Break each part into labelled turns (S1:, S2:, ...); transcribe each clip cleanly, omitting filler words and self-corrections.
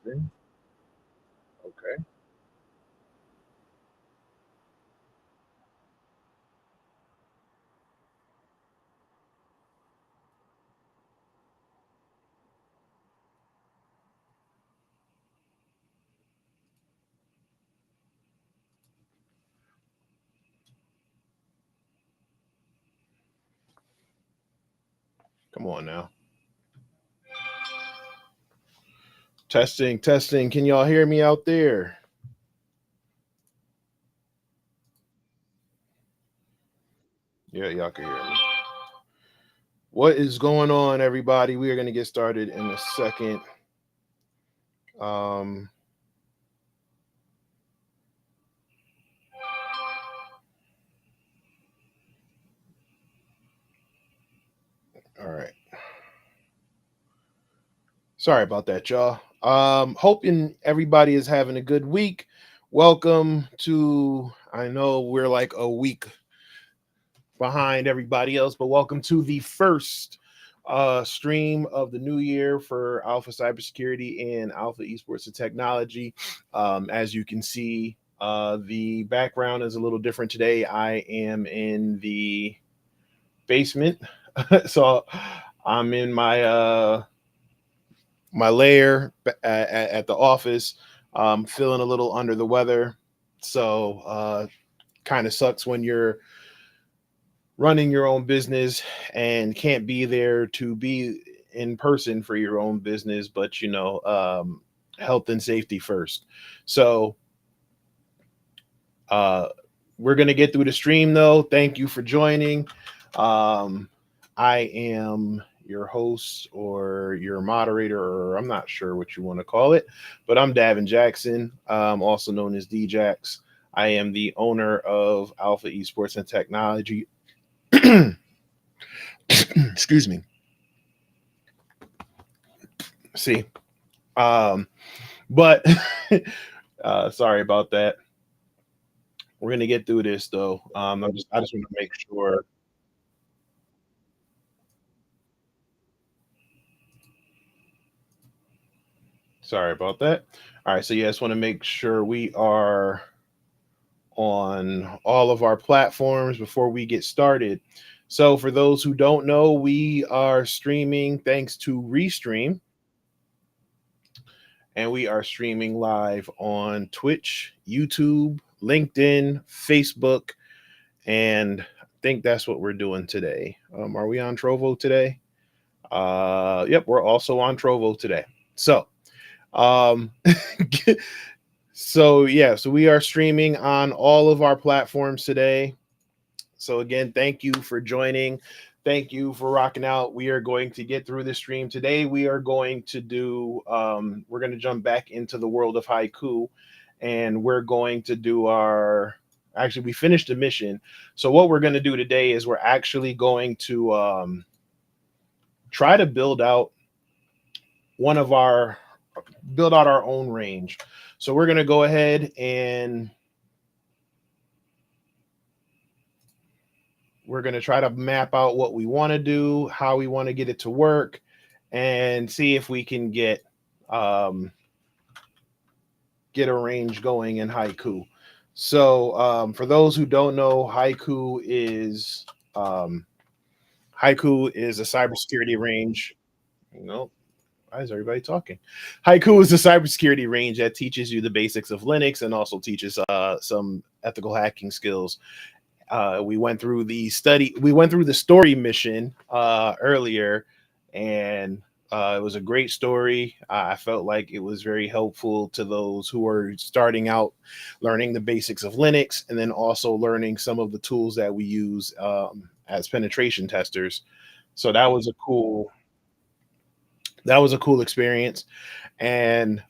S1: Testing. Okay. Come on now. Testing, testing. Can y'all hear me out there? Yeah, y'all can hear me. What is going on, everybody? We are going to get started in a second. Um, all right. Sorry about that, y'all. Hoping everybody is having a good week. Welcome to, I know we're like a week behind everybody else, but welcome to the first stream of the new year for Alpha Cybersecurity and Alpha Esports and Technology. As you can see, the background is a little different today. I am in the basement, so I'm in my lair at the office. Feeling a little under the weather, so kind of sucks when you're running your own business and can't be there to be in person for your own business, but health and safety first. So uh we're gonna get through the stream though. Thank you for joining. I am your host or your moderator, or I'm not sure what you want to call it, but I'm Davin Jackson, also known as DJax. I am the owner of Alpha Esports and Technology. Excuse me. See, um, but sorry about that. We're gonna get through this though. I just want to make sure. Sorry about that. All right, so yeah, I just want to make sure we are on all of our platforms before we get started. So for those who don't know, we are streaming thanks to Restream, and we are streaming live on Twitch, YouTube, LinkedIn, Facebook, and I think that's what we're doing today. Are we on Trovo today? Yep, we're also on Trovo today. So, um, so we are streaming on all of our platforms today. So again, thank you for joining. Thank you for rocking out. We are going to get through the stream today. We are going to do. We're going to jump back into the world of haiku, and we're going to do our. Actually, we finished the mission. So what we're going to do today is we're actually going to try to one of our build out our own range. So we're going to go ahead and we're going to try to map out what we want to do, how we want to get it to work, and see if we can um, get a range going in haiku. So for those who don't know, um, haiku is a cybersecurity range. No, why is everybody talking? Haiku is a cybersecurity range that teaches you the basics of Linux and also teaches some ethical hacking skills. We went through the story mission earlier, and it was a great story. I felt like it was very helpful to those who are starting out learning the basics of Linux, and then also learning some of the tools that we use as penetration testers. So that was a cool experience, and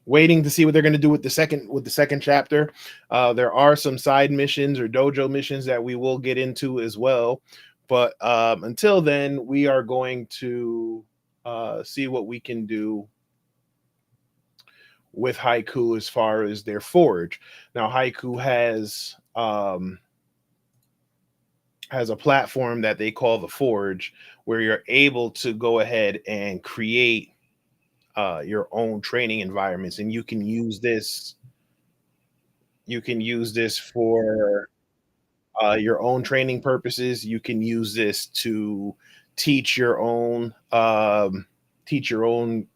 S1: waiting to see what they're going to do with the second chapter. There are some side missions or dojo missions that we will get into as well, but until then, we are going to see what we can do with Haiku as far as their forge. Now, Haiku has a platform that they call the Forge, where you're able to go ahead and create your own training environments, and you can use this. You can use this for your own training purposes. You can use this to teach your own teach your own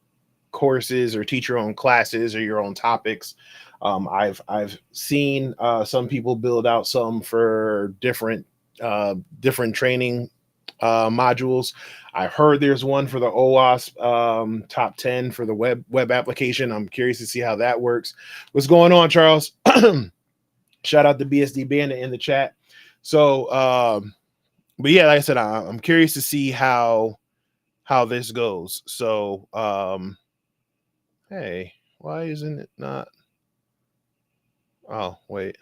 S1: courses or teach your own classes or your own topics. I've seen some people build out some for different training modules. I heard there's one for the OWASP top 10 for the web application. I'm curious to see how that works. What's going on, Charles? Shout out to BSD Bandit in the chat. So, but yeah, like I said, I'm curious to see how this goes. So, hey, why isn't it not? Oh, wait.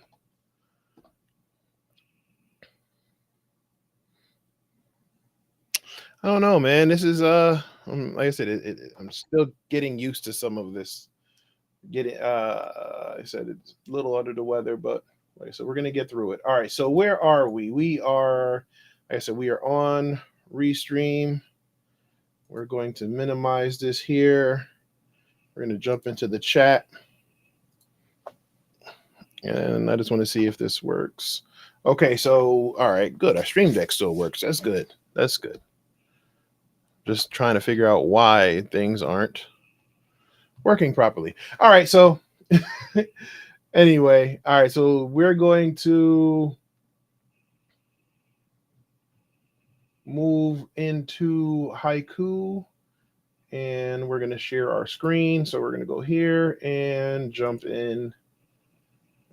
S1: I don't know, man. This is like I said, I'm still getting used to some of this. Getting I said it's a little under the weather, but like I said, we're gonna get through it. All right, so where are we? We are, like I said, we are on Restream. We're going to minimize this here. We're gonna jump into the chat. And I just want to see if this works. Okay, so all right, good. Our Stream Deck still works. That's good. That's good. Just trying to figure out why things aren't working properly. All right, so anyway, all right, so we're going to move into Haiku and we're going to share our screen. So we're going to go here and jump in.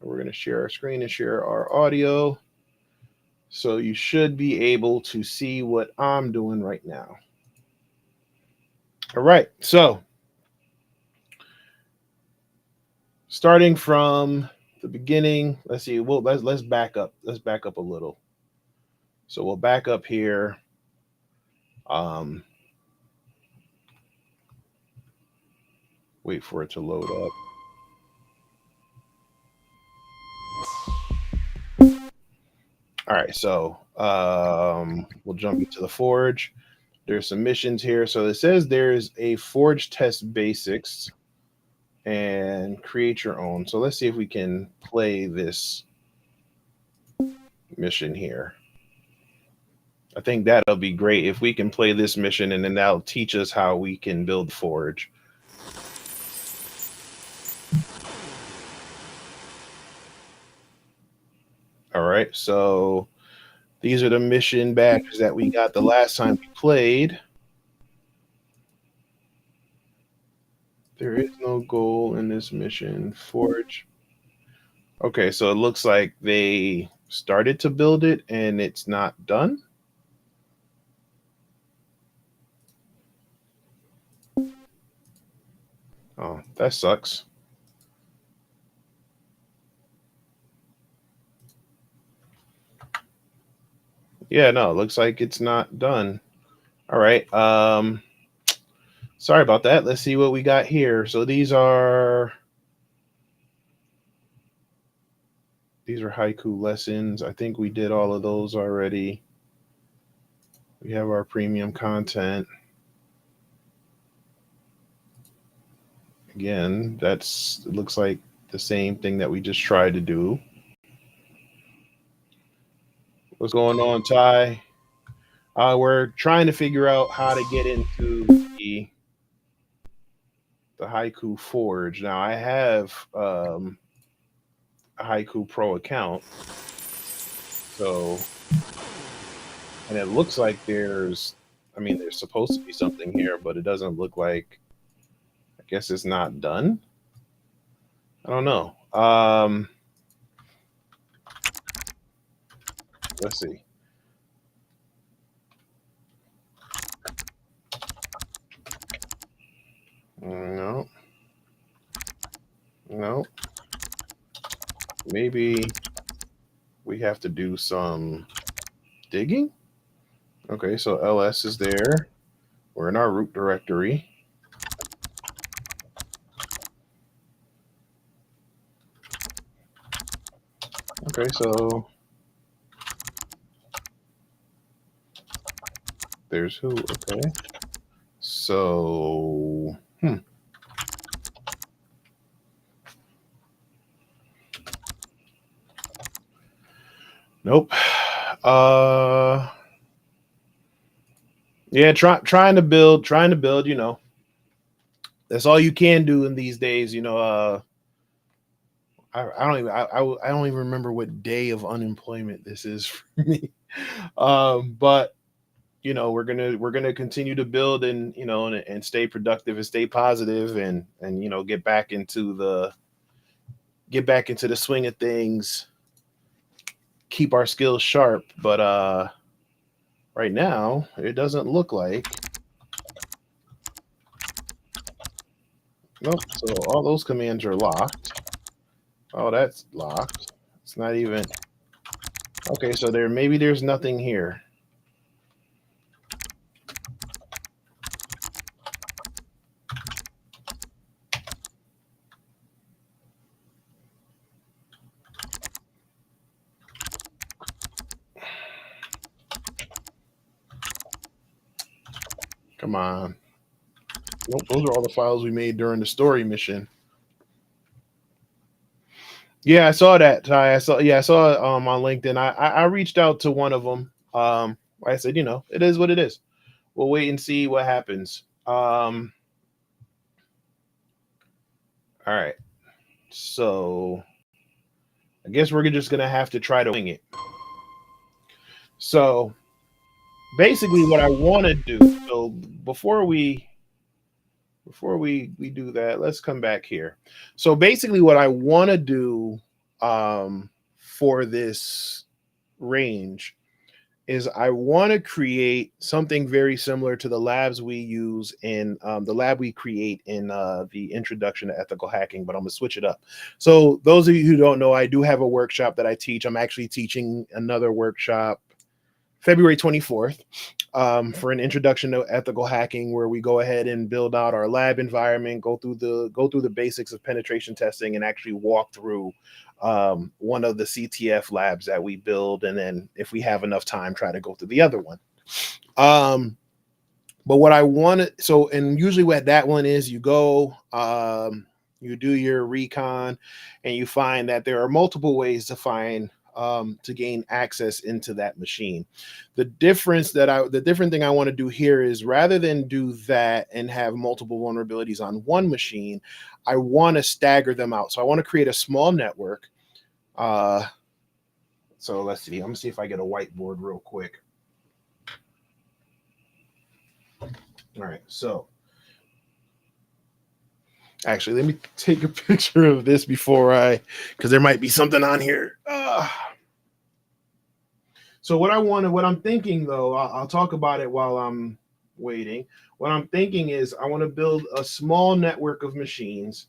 S1: We're going to share our screen and share our audio. So you should be able to see what I'm doing right now. All right, so starting from the beginning, let's see. Well, let's back up. Let's back up a little. So we'll back up here. Wait for it to load up. All right, so we'll jump into the Forge. There's some missions here. So it says there's a Forge test basics and create your own. So let's see if we can play this mission here. I think that'll be great if we can play this mission, and then that'll teach us how we can build Forge. All right, so these are the mission badges that we got the last time we played. There is no goal in this mission. Forge. Okay, so it looks like they started to build it and it's not done. Oh, that sucks. Yeah, no, it looks like it's not done. All right. Sorry about that. Let's see what we got here. So these are haiku lessons. I think we did all of those already. We have our premium content. Again, it looks like the same thing that we just tried to do. What's going on, Ty? We're trying to figure out how to get into the Haiku Forge. Now I have a Haiku Pro account. So, and it looks like there's supposed to be something here, but it doesn't look like, I guess it's not done. I don't know. Let's see. No. No. Maybe we have to do some digging. Okay, so ls is there. We're in our root directory. Okay, so there's who. Okay. So, Nope. Yeah, trying to build, that's all you can do in these days, I don't even I don't even remember what day of unemployment this is for me. But we're gonna continue to build and and stay productive and stay positive and get back into the swing of things, keep our skills sharp. But right now it doesn't look like. Nope. So all those commands are locked. Oh, that's locked. It's not even okay. So there's nothing here. Come on. Nope, those are all the files we made during the story mission. Yeah, I saw that. Ty. I saw it on LinkedIn. I reached out to one of them. I said, it is what it is. We'll wait and see what happens. All right. So I guess we're just gonna have to try to wing it. So basically, what I want to do. So before we do that, let's come back here. So basically, what I want to do for this range is I want to create something very similar to the labs we use in the lab we create in the introduction to ethical hacking, but I'm gonna switch it up. So those of you who don't know, I do have a workshop that I teach. I'm actually teaching another workshop February 24th for an introduction to ethical hacking, where we go ahead and build out our lab environment, go through the basics of penetration testing, and actually walk through one of the CTF labs that we build, and then if we have enough time, try to go through the other one. But what I wanted, so and usually what that one is, you go, you do your recon, and you find that there are multiple ways to gain access into that machine. The different thing I want to do here is, rather than do that and have multiple vulnerabilities on one machine, I want to stagger them out. So I want to create a small network. So let's see. I'm gonna see if I get a whiteboard real quick. All right. So actually, let me take a picture of this because there might be something on here. So what I'm thinking though, I'll talk about it while I'm waiting. What I'm thinking is I want to build a small network of machines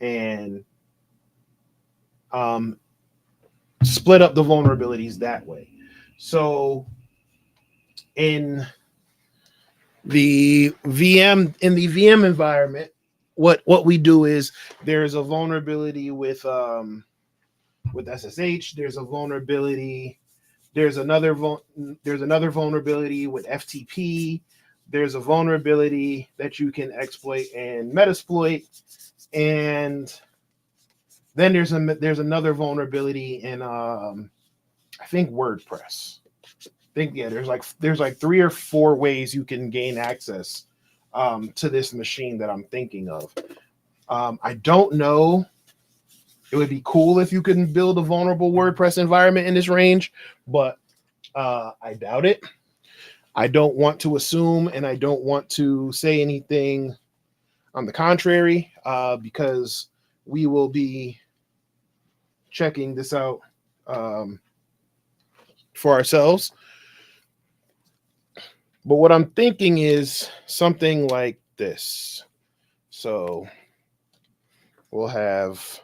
S1: and um, split up the vulnerabilities that way. So in the VM environment, what we do is there's a vulnerability with SSH. There's a vulnerability. There's another vulnerability with FTP. There's a vulnerability that you can exploit and metasploit, and then there's another vulnerability in I think WordPress. There's like 3 or 4 ways you can gain access to this machine that I'm thinking of. I don't know. It would be cool if you could build a vulnerable WordPress environment in this range, but I doubt it. I don't want to assume, and I don't want to say anything on the contrary, because we will be checking this out um, for ourselves. But what I'm thinking is something like this. So we'll have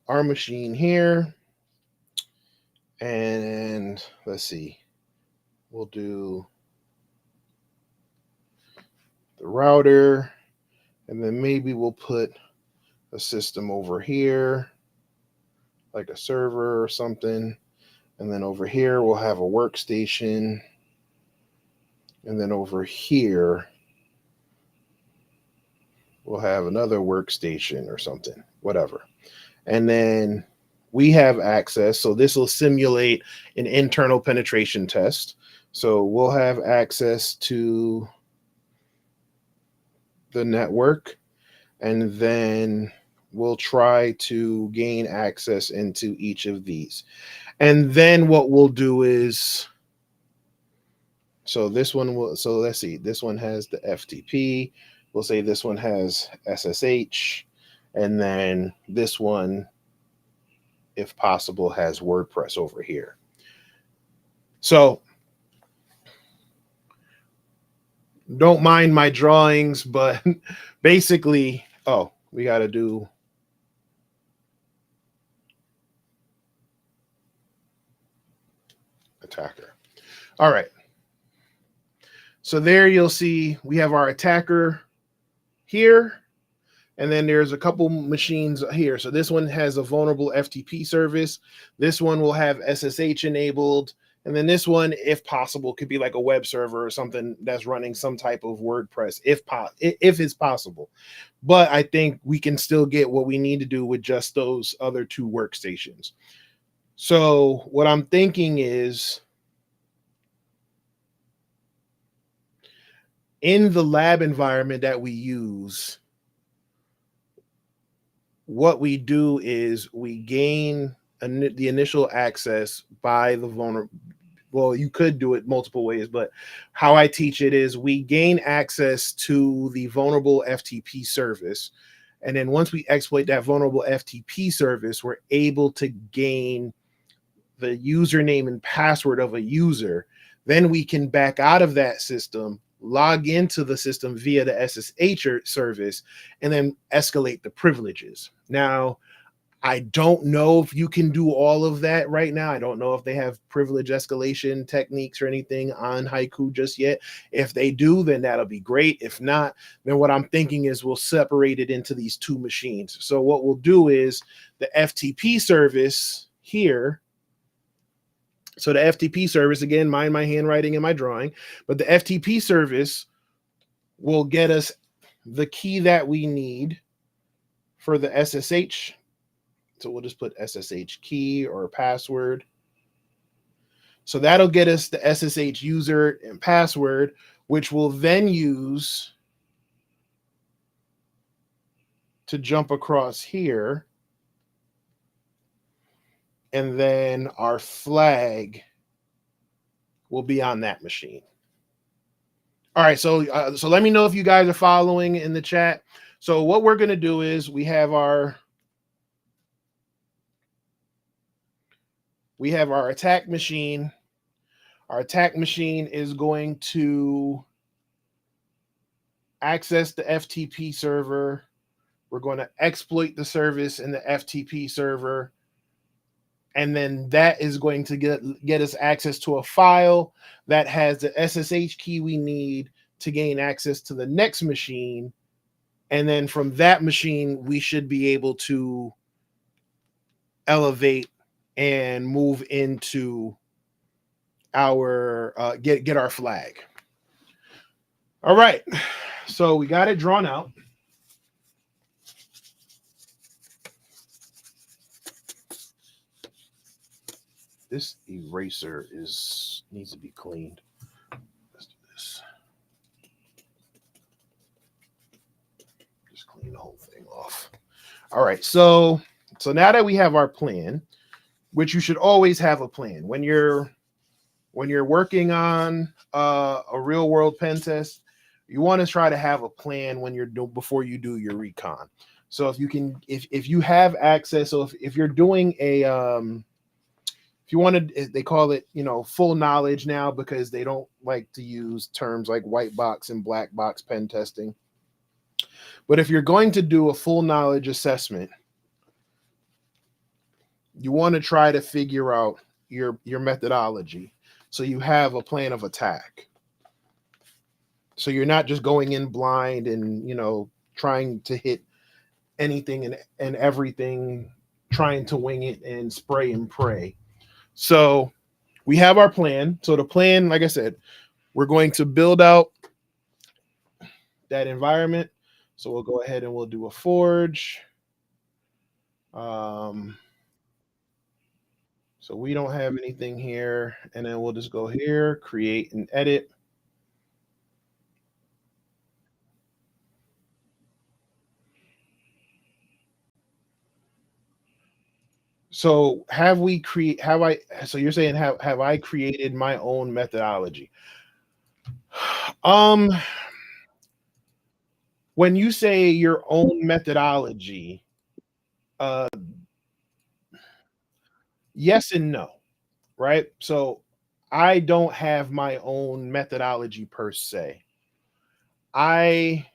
S1: our machine here, and let's see, we'll do the router, and then maybe we'll put a system over here, like a server or something. And then over here, we'll have a workstation. And then over here, we'll have another workstation or something, whatever. and then we have access. So this will simulate an internal penetration test. So we'll have access to the network, and then we'll try to gain access into each of these. And then what we'll do is, so this one will, so let's see, this one has the FTP. We'll say this one has SSH, and then this one, if possible, has WordPress over here. So don't mind my drawings, but basically, oh, we got to do attacker. All right. So there you'll see we have our attacker here, and then there's a couple machines here. So this one has a vulnerable FTP service. This one will have SSH enabled. And then this one, if possible, could be like a web server or something that's running some type of WordPress, if it's possible. But I think we can still get what we need to do with just those other two workstations. So what I'm thinking is, in the lab environment that we use, what we do is we gain the initial access by the vulnerable. Well, you could do it multiple ways, but how I teach it is we gain access to the vulnerable FTP service. And then once we exploit that vulnerable FTP service, we're able to gain the username and password of a user. Then we can back out of that system, log into the system via the SSH service, and then escalate the privileges. Now, I don't know if you can do all of that right now. I don't know if they have privilege escalation techniques or anything on Haiku just yet. If they do, then that'll be great. If not, then what I'm thinking is we'll separate it into these two machines. So what we'll do is the FTP service here. So the FTP service, again, mind my handwriting and my drawing, but the FTP service will get us the key that we need for the SSH. So we'll just put SSH key or password. So that'll get us the SSH user and password, which we'll then use to jump across here. And then our flag will be on that machine. All right, so let me know if you guys are following in the chat. So what we're going to do is we have our attack machine. Our attack machine is going to access the FTP server. We're going to exploit the service in the FTP server. And then that is going to get us access to a file that has the SSH key we need to gain access to the next machine. And then from that machine, we should be able to elevate and move into our get our flag. All right, so we got it drawn out. This eraser needs to be cleaned. Let's do this. Just clean the whole thing off. All right, so now that we have our plan, which you should always have a plan when you're working on a real world pen test, you want to try to have a plan when before you do your recon. So if you have access, so if you're doing a if you want to, they call it, full knowledge now because they don't like to use terms like white box and black box pen testing. But if you're going to do a full knowledge assessment, you want to try to figure out your methodology. So you have a plan of attack. So you're not just going in blind and, trying to hit anything and everything, trying to wing it and spray and pray. So we have our plan. So the plan, like I said, we're going to build out that environment. So we'll go ahead and we'll do a forge. Um, so we don't have anything here, and then we'll just go here, create and edit. So have we create have I so you're saying have I created my own methodology? Um when you say your own methodology, uh yes and no, right? So I don't have my own methodology per se. I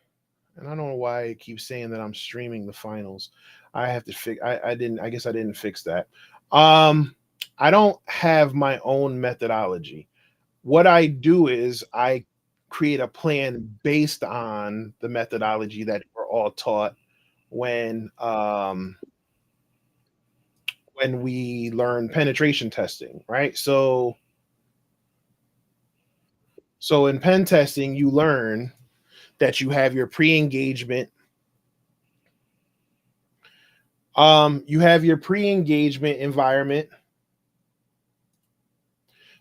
S1: and I don't know why it keeps saying that I'm streaming the finals. I have to fix I didn't I guess I didn't fix that. Um I don't have my own methodology. What I do is I create a plan based on the methodology that we're all taught when um when we learn penetration testing, right? So in pen testing you learn that you have your pre-engagement you have your pre-engagement environment.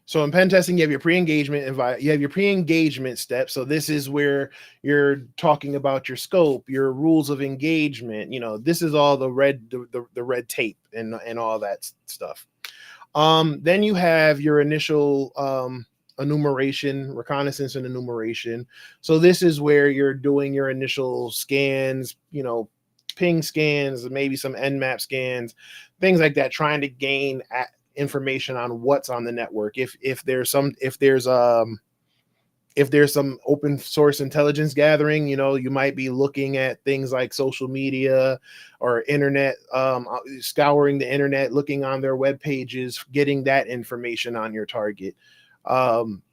S1: So in pen testing, you have your you have your pre-engagement step. So this is where you're talking about your scope, your rules of engagement. You know, this is all the red tape and all that stuff. Then you have your initial enumeration, reconnaissance and enumeration. So this is where you're doing your initial scans, you know, ping scans, maybe some nmap scans, things like that, trying to gain information on what's on the network. If there's some open source intelligence gathering, you know, you might be looking at things like social media or internet, scouring the internet, looking on their web pages, getting that information on your target. Um,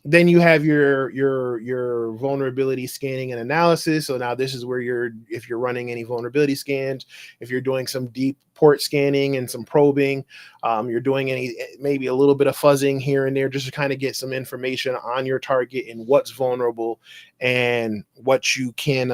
S1: then you have your vulnerability scanning and analysis. So now this is where if you're running any vulnerability scans, if you're doing some deep port scanning and some probing, you're doing any maybe a little bit of fuzzing here and there just to kind of get some information on your target and what's vulnerable and what you can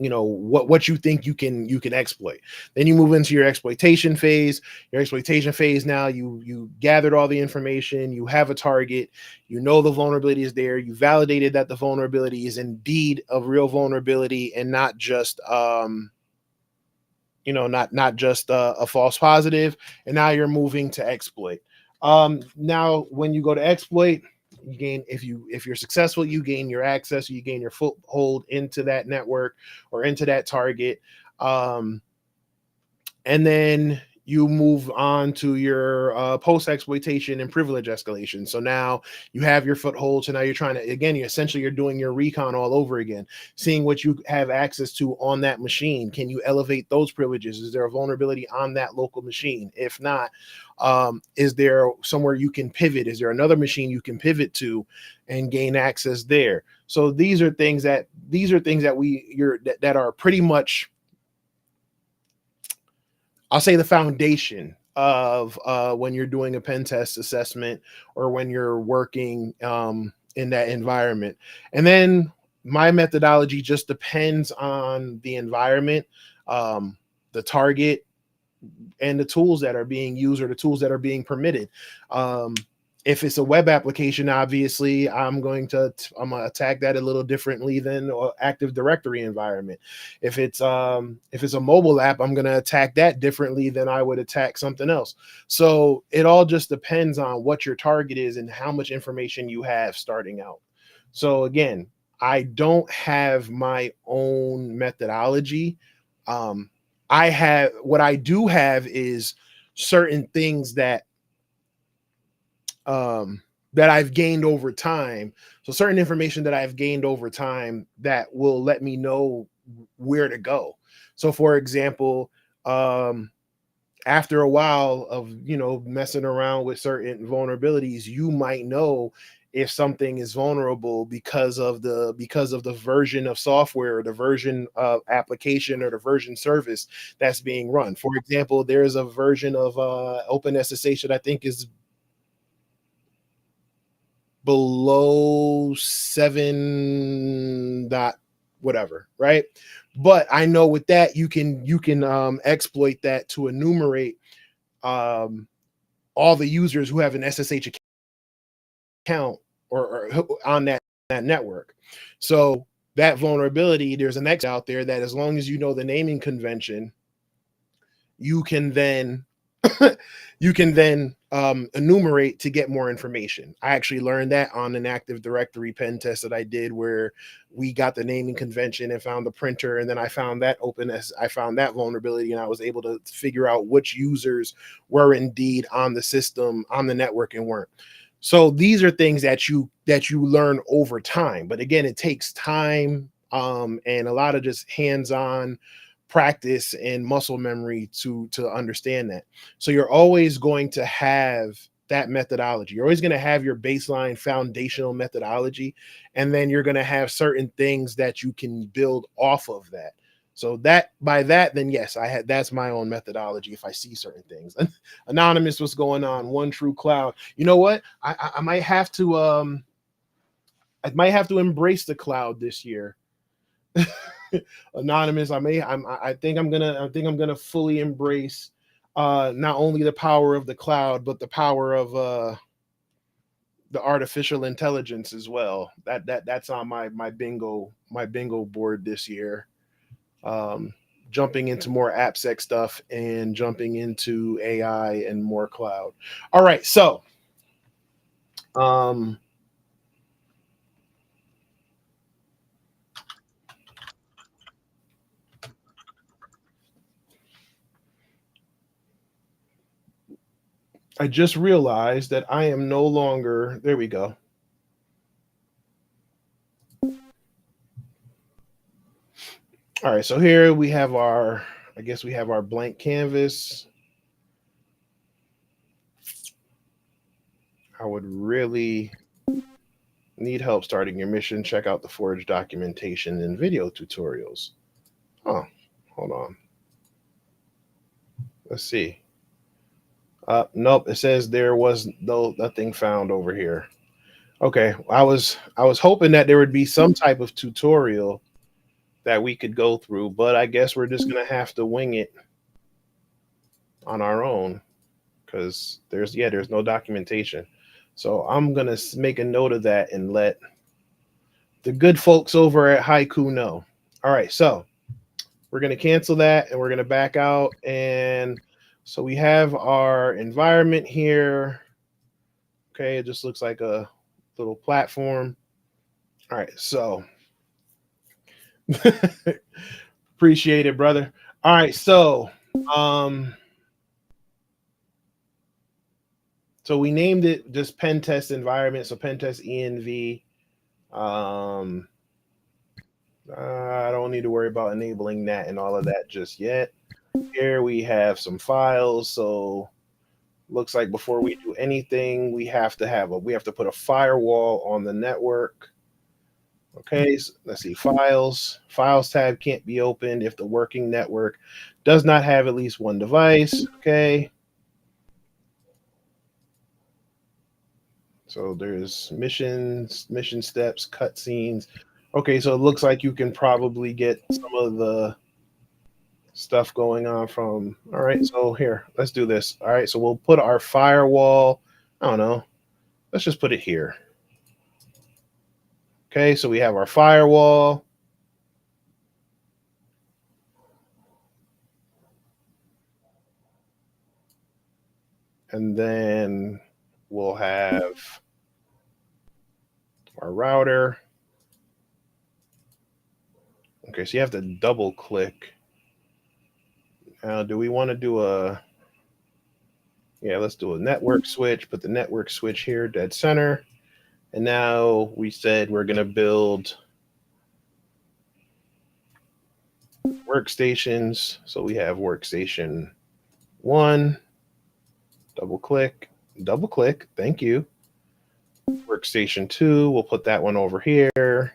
S1: what you think you can exploit. Then you move into your exploitation phase. Your exploitation phase, now you gathered all the information, you have a target, you know the vulnerability is there, you validated that the vulnerability is indeed a real vulnerability and not just not just a false positive. And now you're moving to exploit. Now when you go to exploit, you gain, if you're successful, you gain your access, you gain your foothold into that network or into that target. And then you move on to your post exploitation and privilege escalation. So now you have your foothold. So now you're trying to, again, you're doing your recon all over again, seeing what you have access to on that machine. Can you elevate those privileges? Is there a vulnerability on that local machine? If not, is there somewhere you can pivot? Is there another machine you can pivot to and gain access there? So these are things that that are pretty much, I'll say, the foundation of when you're doing a pen test assessment or when you're working in that environment. And then my methodology just depends on the environment, the target, and the tools that are being used or the tools that are being permitted. If it's a web application, obviously I'm gonna attack that a little differently than an Active Directory environment. If it's a mobile app, I'm gonna attack that differently than I would attack something else. So it all just depends on what your target is and how much information you have starting out. So again, I don't have my own methodology. Um, what I do have is certain things um, that I've gained over time. So certain information that I've gained over time that will let me know where to go. So for example, after a while of messing around with certain vulnerabilities, you might know if something is vulnerable because of the version of software or the version of application or the version service that's being run. For example, there's a version of OpenSSH that I think is below 7. whatever, right? But I know with that you can exploit that to enumerate um, all the users who have an SSH account or on that network. So that vulnerability, there's an X out there that as long as you know the naming convention, you can then enumerate to get more information. I actually learned that on an Active Directory pen test that I did, where we got the naming convention and found the printer, and then I found that I found that vulnerability, and I was able to figure out which users were indeed on the system, on the network, and weren't. So these are things that you learn over time, but again, it takes time and a lot of just hands-on practice and muscle memory to understand that. So you're always going to have that methodology. You're always going to have your baseline foundational methodology, and then you're going to have certain things that you can build off of that. So that by that, then yes, that's my own methodology. If I see certain things, anonymous, what's going on? One True Cloud. You know what? I might have to embrace the cloud this year. Anonymous, I think I'm gonna fully embrace not only the power of the cloud, but the power of the artificial intelligence as well. That's on my bingo board this year. Um, Jumping into more AppSec stuff and jumping into AI and more cloud. All right, so um, I just realized that I am no longer. There we go. All right, so here we have our. I guess we have our blank canvas. I would really need help starting your mission. Check out the Forge documentation and video tutorials. Oh, hold on. Let's see. Nope. It says there was nothing found over here. Okay, I was hoping that there would be some type of tutorial that we could go through, but I guess we're just gonna have to wing it on our own because there's no documentation. So I'm gonna make a note of that and let the good folks over at Haiku know. All right, so we're gonna cancel that and we're gonna back out. And so we have our environment here. Okay, it just looks like a little platform. All right, so appreciate it, brother. All right, um so we named it just pen test environment. So pen test env. Um, I don't need to worry about enabling that and all of that just yet. Here we have some files. So looks like before we do anything, we have to put a firewall on the network. Okay, so let's see. Files tab can't be opened if the working network does not have at least one device. Okay. So there's missions, mission steps, cutscenes. Okay, so it looks like you can probably get some of the stuff going on from. All right, so here, let's do this. All right, so we'll put our firewall. I don't know. Let's just put it here. Okay, so we have our firewall. And then we'll have our router. Okay, so you have to double click. Now, do we want to do a, yeah, let's do a network switch, put the network switch here, dead center. And now we said we're going to build workstations. So we have workstation 1, double click, thank you. Workstation 2, we'll put that one over here.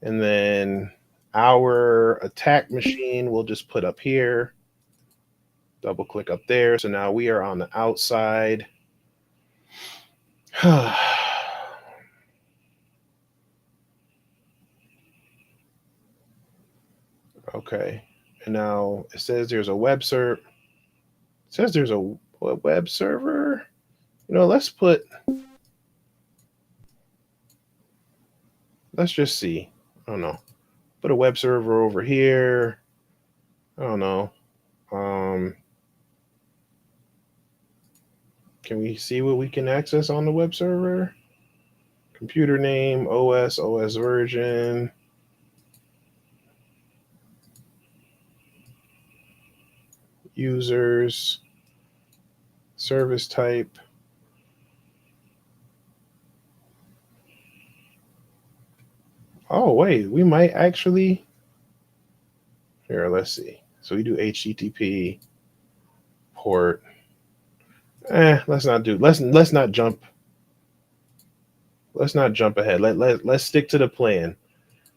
S1: And then our attack machine we'll just put up here. Double click up there. So now we are on the outside. Okay. And now it says there's a web server. Says there's a web server. Let's just see. I don't know. Put a web server over here. I don't know. Um, can we see what we can access on the web server? Computer name, OS version, users, service type. Oh, wait, we might actually. Here, let's see. So we do HTTP port. Let's not do. Let's not jump. Let's not jump ahead. Let's stick to the plan.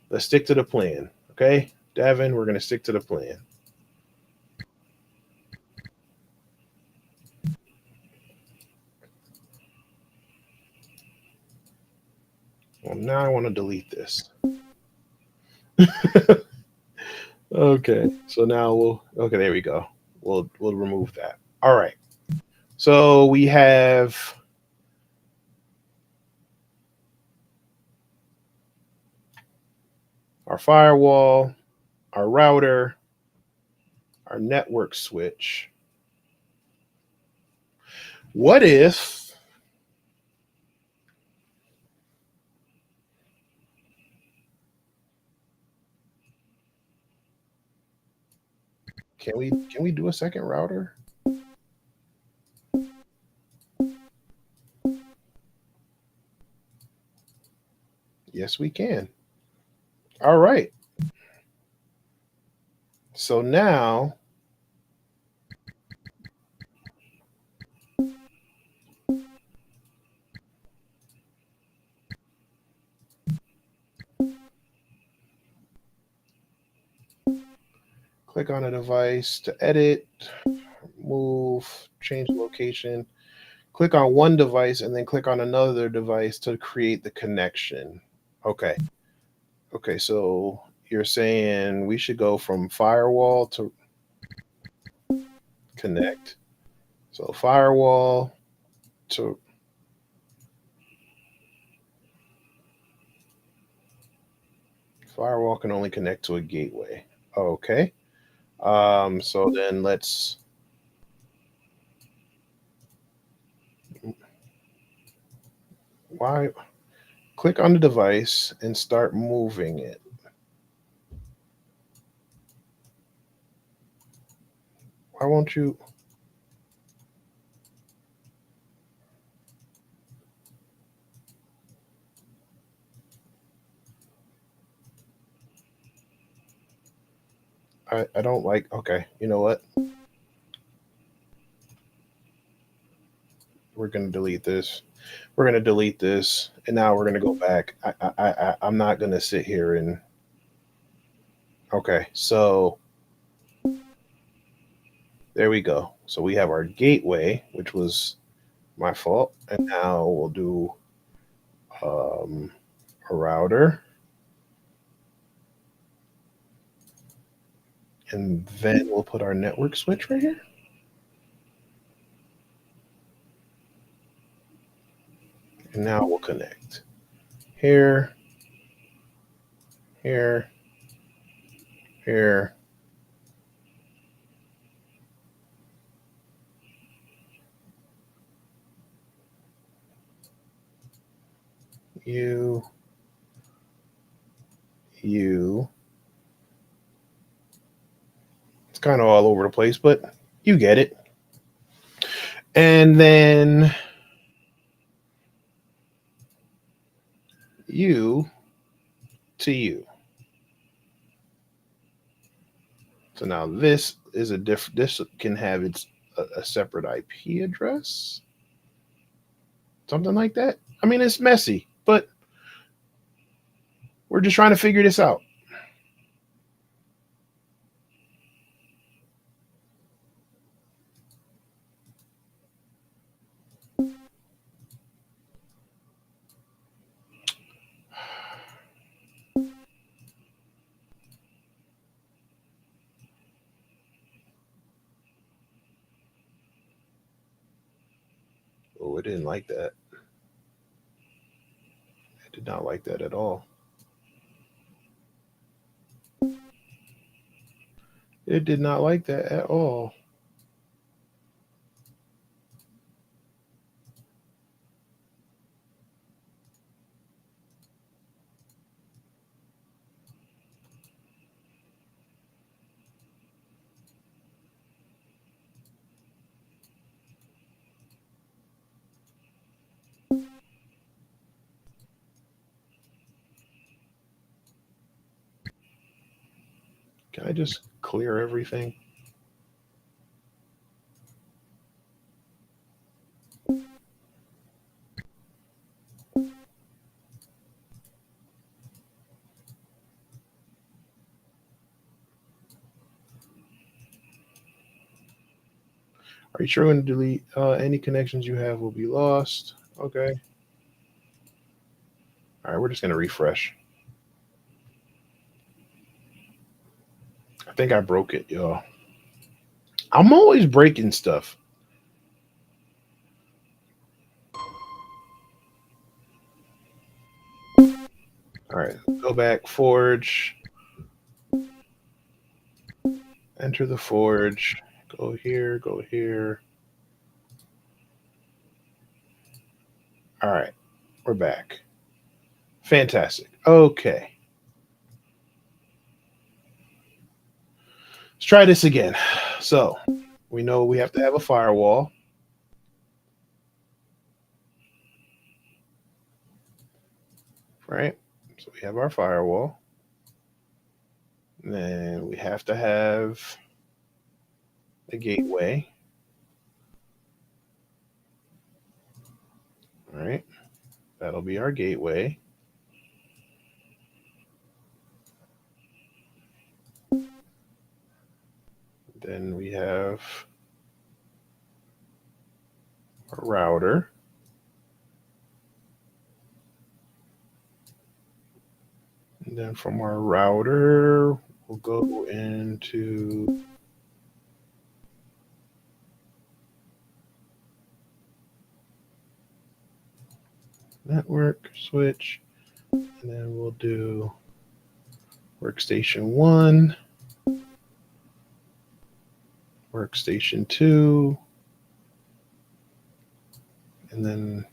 S1: Let's stick to the plan. Okay, Davin, we're gonna stick to the plan. Well, now I want to delete this. Okay, so now we'll. Okay, there we go. We'll remove that. All right. So we have our firewall, our router, our network switch. What if can we do a second router? Yes, we can. All right. So now click on a device to edit, move, change location. Click on one device and then click on another device to create the connection. Okay. Okay, so you're saying we should go from firewall to connect. So firewall to firewall can only connect to a gateway. Okay. So then let's why click on the device and start moving it. Why won't you? I don't like. Okay, you know what? We're gonna delete this. We're gonna delete this, and now we're gonna go back. I'm not gonna sit here and. Okay, so there we go. So we have our gateway, which was my fault, and now we'll do um, a router, and then we'll put our network switch right here, and now we'll connect here, here, here. You, you. It's kind of all over the place, but you get it. And then you to you. So now this is a diff. This can have its a separate IP address, something like that. I mean, it's messy, but we're just trying to figure this out. it didn't like that. It did not like that at all. It did not like that at all. Can I just clear everything? Are you sure when to delete any connections you have will be lost? Okay. All right, we're just gonna refresh. I think I broke it, y'all. I'm always breaking stuff. All right, go back, forge, enter the forge, go here, go here. All right, we're back. Fantastic. Okay, let's try this again. So we know we have to have a firewall, right? So we have our firewall. And then we have to have a gateway. All right, that'll be our gateway. Then we have a router. And then from our router, we'll go into network switch. And then we'll do workstation 1, workstation 2, and then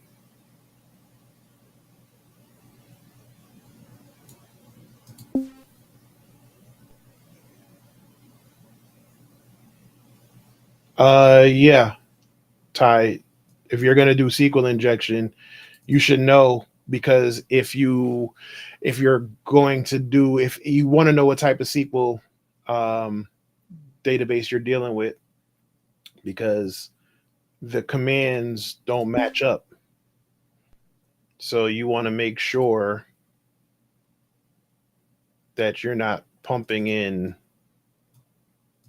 S1: yeah, Ty, if you're going to do SQL injection, you should know, because if you're going to do, if you want to know what type of SQL um, database you're dealing with, because the commands don't match up. So you want to make sure that you're not pumping in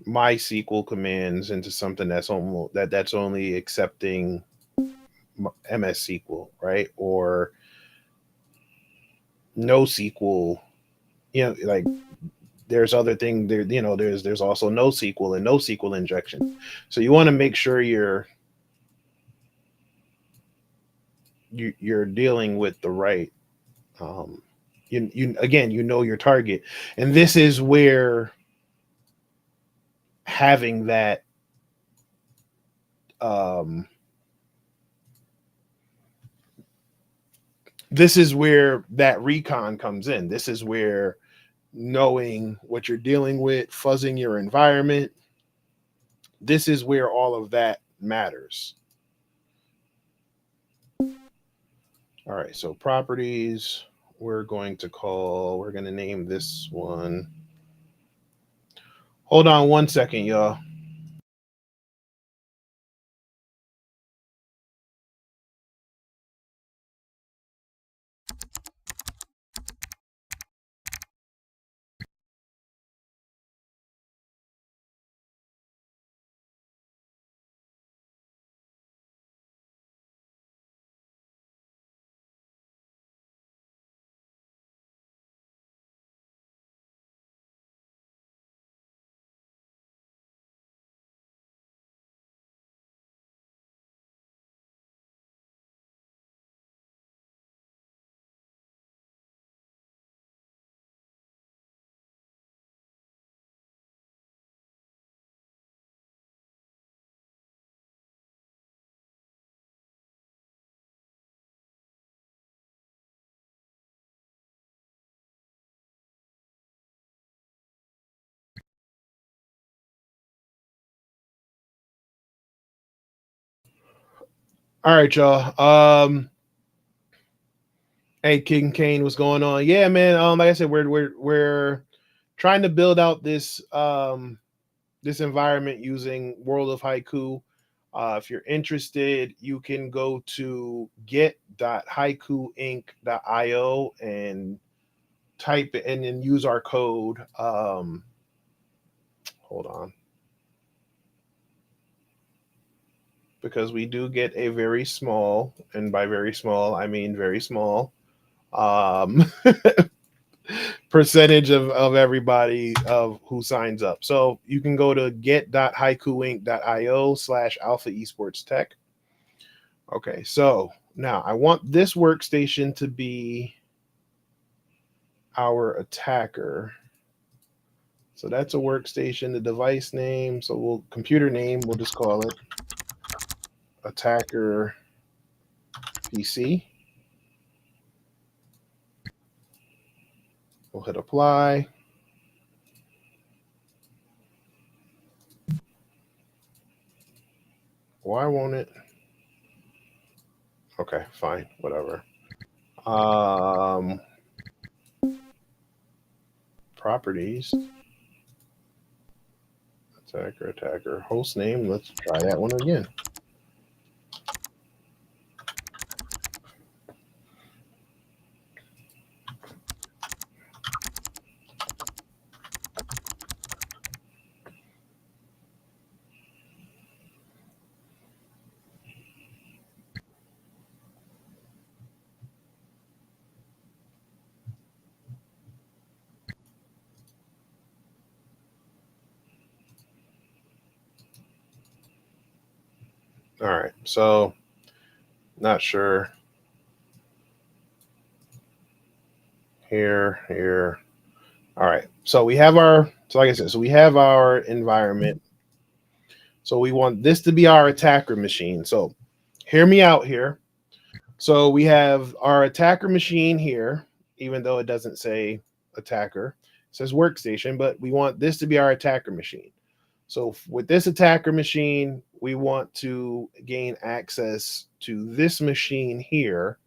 S1: MySQL commands into something that's only accepting MS SQL, right? Or NoSQL. Like there's other thing there. There's also NoSQL and NoSQL injection. So you want to make sure you're dealing with the right. Um, you again, your target, and this is where having that um, this is where that recon comes in. This is where knowing what you're dealing with, fuzzing your environment. This is where all of that matters. All right, so properties, we're going to name this one. Hold on 1 second, y'all. All right, y'all. Hey, King Kane, what's going on? Yeah, man. Like I said, we're trying to build out this environment using World of Haiku. If you're interested, you can go to get.haikuinc.io and type it and then use our code. Hold on. Because we do get a very small, and by very small, I mean very small, um, percentage of everybody of who signs up. So you can go to get.haikuinc.io/alpha esports tech. Okay, so now I want this workstation to be our attacker. So that's a workstation, the device name. So we'll computer name, we'll just call it attacker PC. We'll hit apply. Why won't it? Okay, fine, whatever. Um, properties. Attacker. Host name. Let's try that one again. All right. So, not sure. Here. All right. So we have our. So like I said, so we have our environment. So we want this to be our attacker machine. So, hear me out here. So we have our attacker machine here, even though it doesn't say attacker, it says workstation, but we want this to be our attacker machine. So with this attacker machine, we want to gain access to this machine here,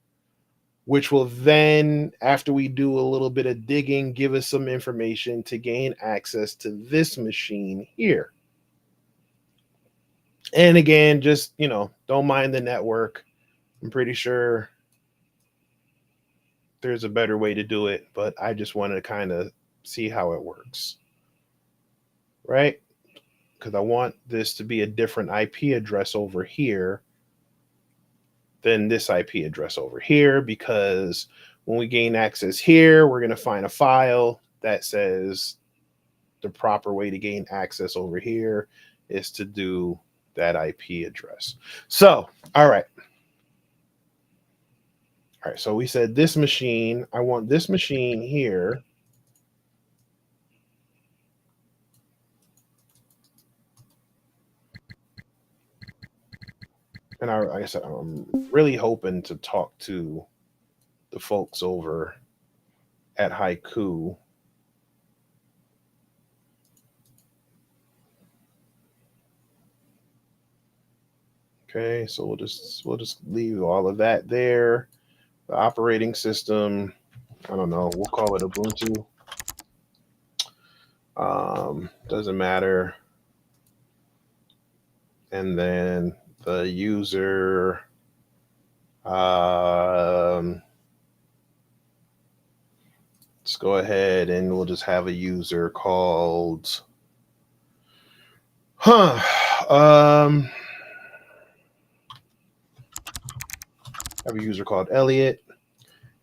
S1: which will then, after we do a little bit of digging, give us some information to gain access to this machine here. And again, just, don't mind the network. I'm pretty sure there's a better way to do it, but I just want to kind of see how it works. Right? Because I want this to be a different IP address over here than this IP address over here, because when we gain access here, we're going to find a file that says the proper way to gain access over here is to do that IP address. So, all right. All right, so we said this machine, I want this machine here. And like I said, I'm really hoping to talk to the folks over at Haiku. Okay, so we'll just leave all of that there. The operating system, I don't know, we'll call it Ubuntu. Doesn't matter. And then the user, let's go ahead and we'll just have a user called, have a user called Elliot,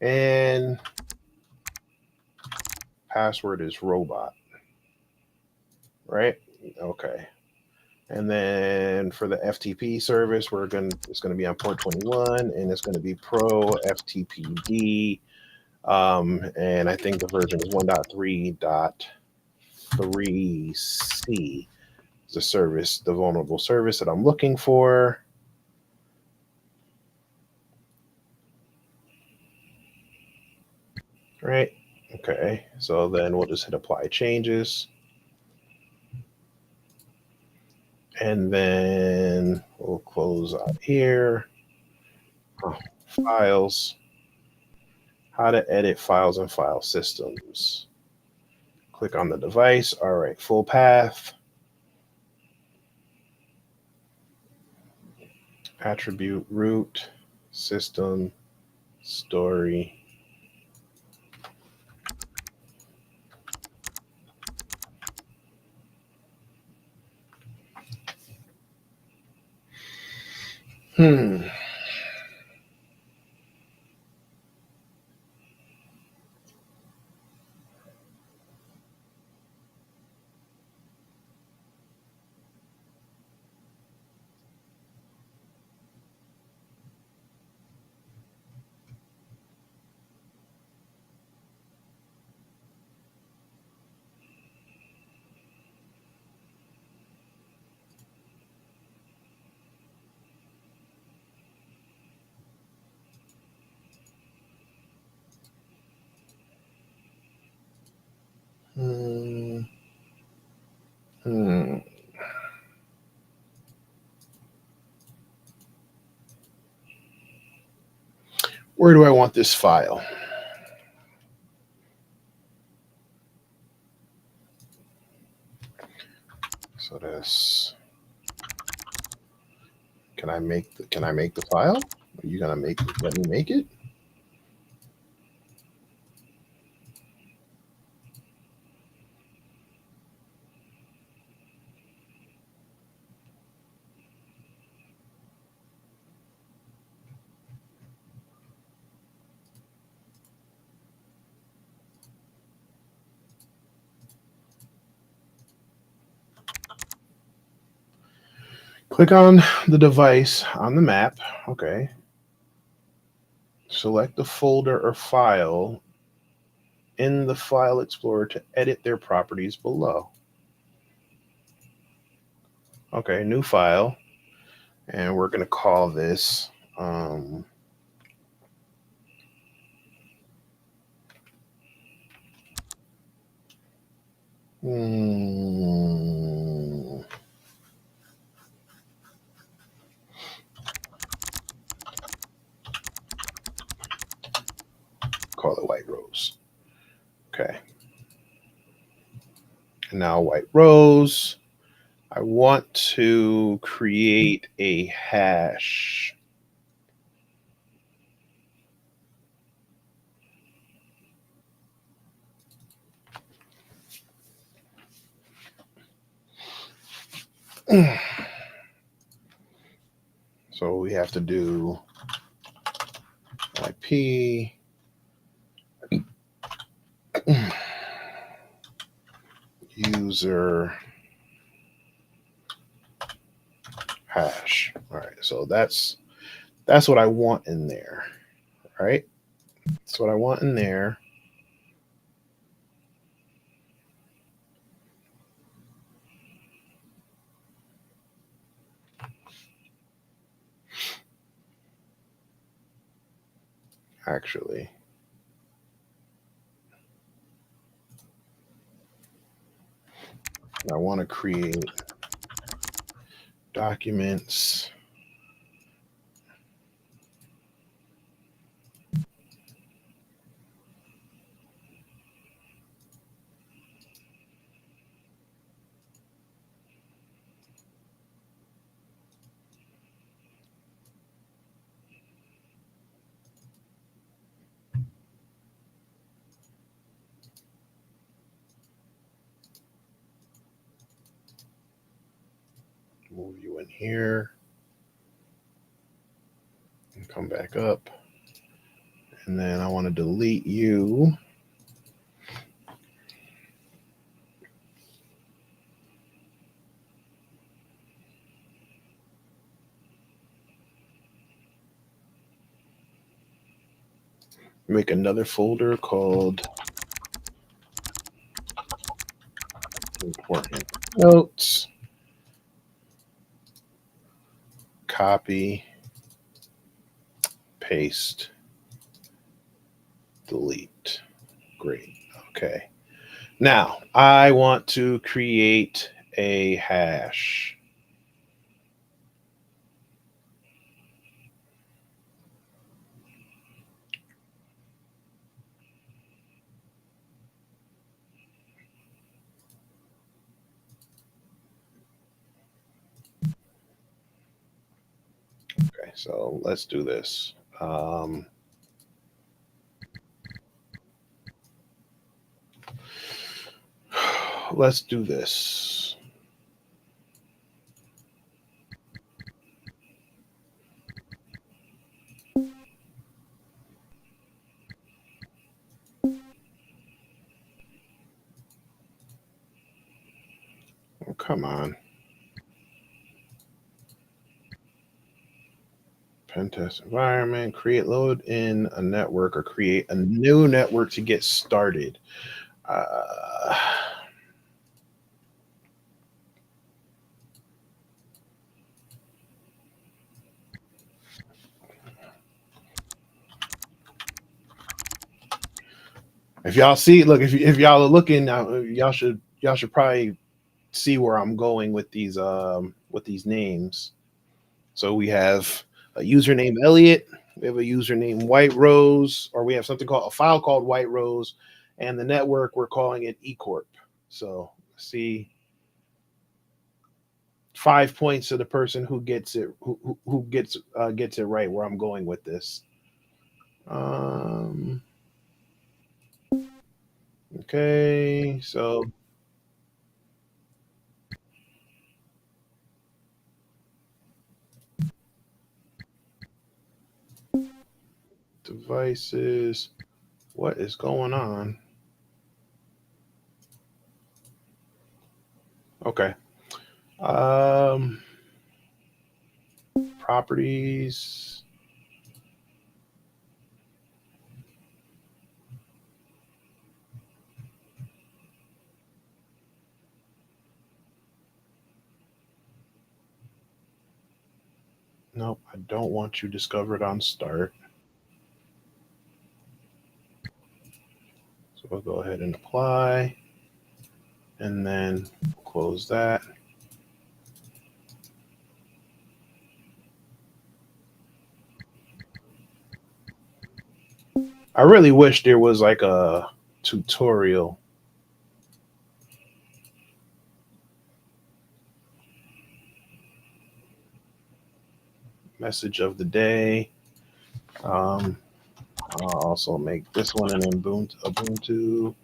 S1: and password is robot, right? Okay. And then for the FTP service, it's going to be on port 21, and it's going to be Pro FTPD. And I think the version is 1.3.3C. The service, the vulnerable service that I'm looking for. Right. Okay. So then we'll just hit apply changes. And then we'll close out here. Oh, files. How to edit files and file systems. Click on the device. All right, full path. Attribute root, system, story. Hmm. Hmm. Hmm. Where do I want this file? So this. Can I make the file? Are you gonna let me make it? Click on the device on the map. Okay. Select the folder or file in the File Explorer to edit their properties below. Okay, new file. And we're going to call this hmm, call it White Rose. Okay. And now White Rose. I want to create a hash. So we have to do IP user hash. All right. So that's what I want in there. Right? That's what I want in there. Actually, I want to create documents. Move you in here and come back up. And then I want to delete you. Make another folder called important notes. Copy, paste, delete. Great. Okay. Now I want to create a hash. so let's do this. Let's do this. Oh, come on. Pen test environment, create load in a network or create a new network to get started. Uh, if y'all see, look, if y'all are looking now, y'all should probably see where I'm going with these names. So we have a user named Elliot, we have a user named White Rose, or we have something called a file called White Rose, and the network we're calling it eCorp. So see 5 points to the person who gets it who gets it right where I'm going with this. Um, okay, so devices. What is going on? Okay. Um, properties. Nope, I don't want you discovered on start. So we'll go ahead and apply and then close that. I really wish there was like a tutorial. Message of the day. Um, I'll also make this one an Ubuntu.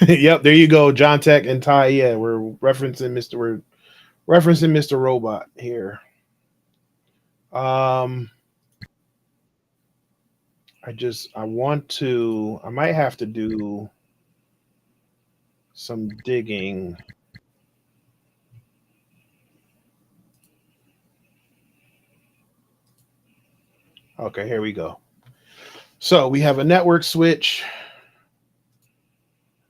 S1: Yep, there you go. John Tech and Ty. Yeah, we're referencing Mr. Robot here. Um, I might have to do some digging. Okay, here we go. So we have a network switch.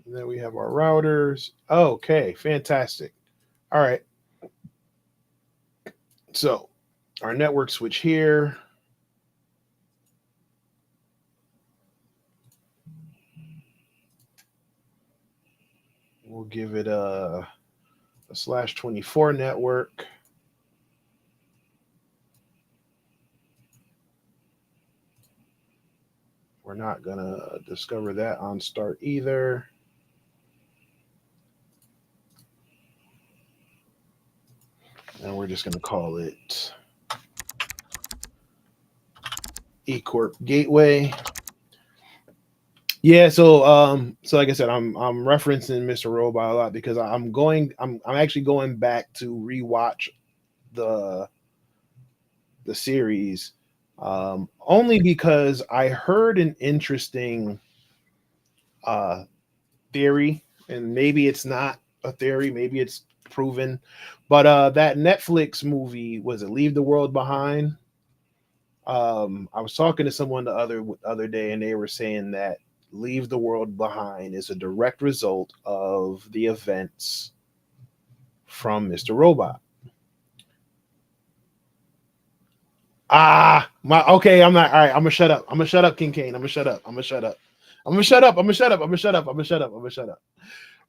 S1: And then we have our routers. Okay, fantastic. All right. So our network switch here. We'll give it a /24 network. We're not gonna discover that on start either. And we're just gonna call it eCorp Gateway. Yeah, so like I said, I'm referencing Mr. Robot a lot because I'm actually going back to rewatch the the series, only because I heard an interesting uh theory, and maybe it's not a theory, maybe it's proven, but that Netflix movie, was it Leave the World Behind? I was talking to someone the other day, and they were saying that Leave the World Behind is a direct result of the events from Mr. Robot. My okay. I'm not all right. I'm gonna shut up. I'm gonna shut up, King Kane. I'm gonna shut up. I'm gonna shut up. I'm gonna shut up. I'm gonna shut up. I'm gonna shut up. I'm gonna shut up. I'm gonna shut up.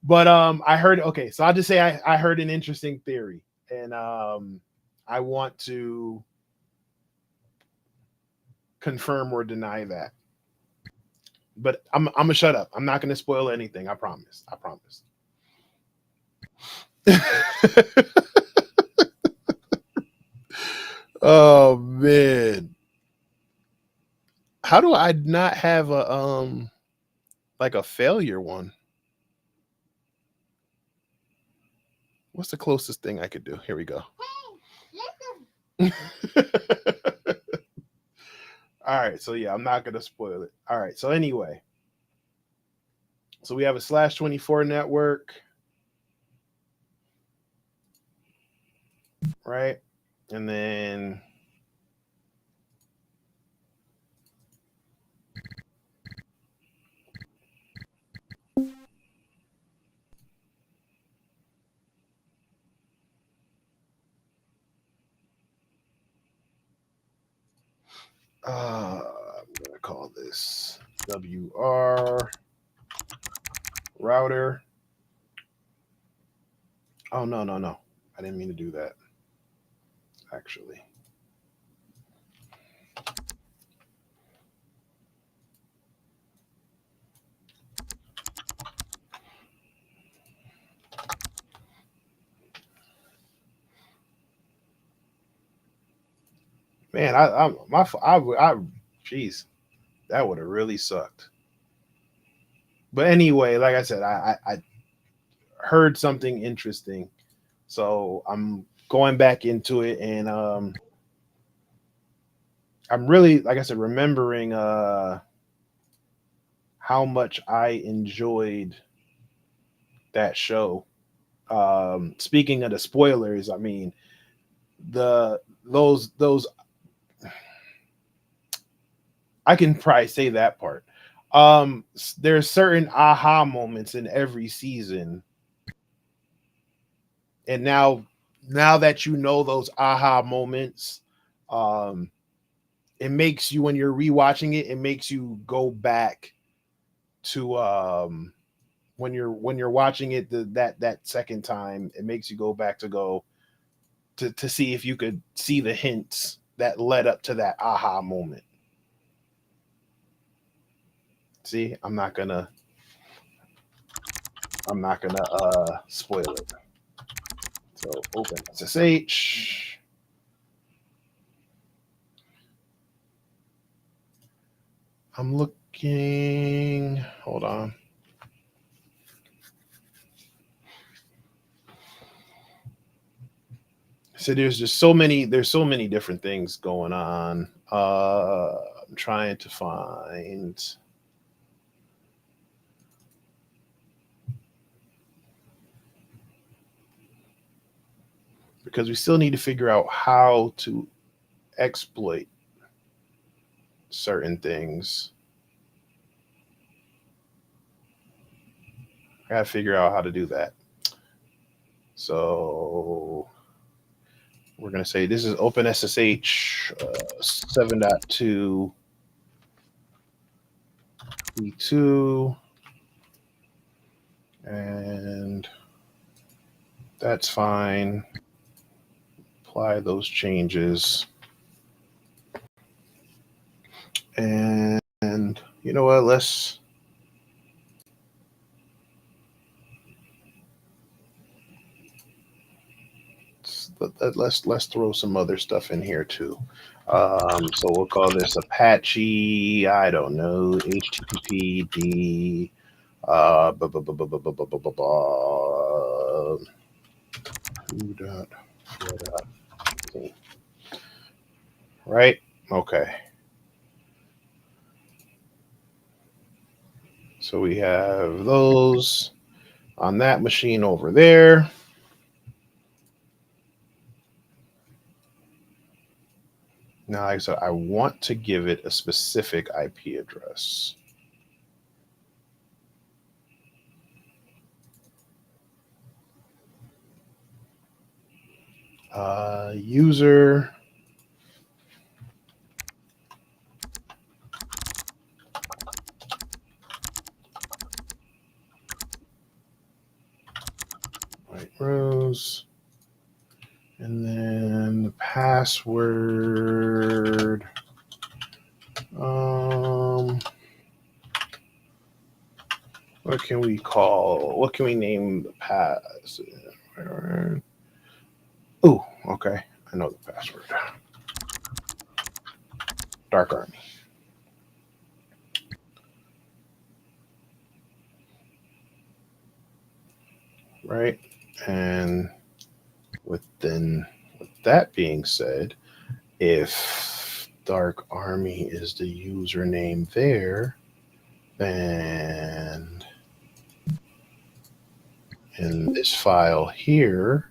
S1: But I heard. Okay, so I'll just say I heard an interesting theory, and I want to confirm or deny that. But I'm gonna shut up. I'm not gonna spoil anything. I promise. I promise. Oh man, how do I not have a like a failure one? What's the closest thing I could do? Here we go. All right, so yeah, I'm not gonna spoil it. All right, so anyway, so we have a /24 network, right? And then I'm gonna call this WR router. Oh no, no, no. I didn't mean to do that. Actually. Man, jeez, that would have really sucked. But anyway, like I said, I heard something interesting, so I'm going back into it, and I'm really, like I said, remembering how much I enjoyed that show. Speaking of the spoilers, I mean the those I can probably say that part. There's certain aha moments in every season, and now that you know those aha moments, um, it makes you, when you're rewatching it, it makes you go back to when you're watching it that second time, it makes you go back to go to see if you could see the hints that led up to that aha moment. See, I'm not gonna spoil it. So open SSH. I'm looking. Hold on. So there's so many different things going on. I'm trying to find, because we still need to figure out how to exploit certain things. I gotta figure out how to do that. So we're gonna say this is OpenSSH 7.2 v2, and that's fine. Apply those changes, and you know what? Let's throw some other stuff in here too. So we'll call this Apache. I don't know, HTTPD. Bu- bu- bu- bu- bu- bu- bu- bu- bu- bu- who dot what dot me. Right? Okay. So we have those on that machine over there. Now, like I said, I want to give it a specific IP address. User. Right, rows. And then the password. Um, What can we call? What can we name the pass? Oh, okay. I know the password. Dark Army. Right? And with that being said, if Dark Army is the username there, then in this file here,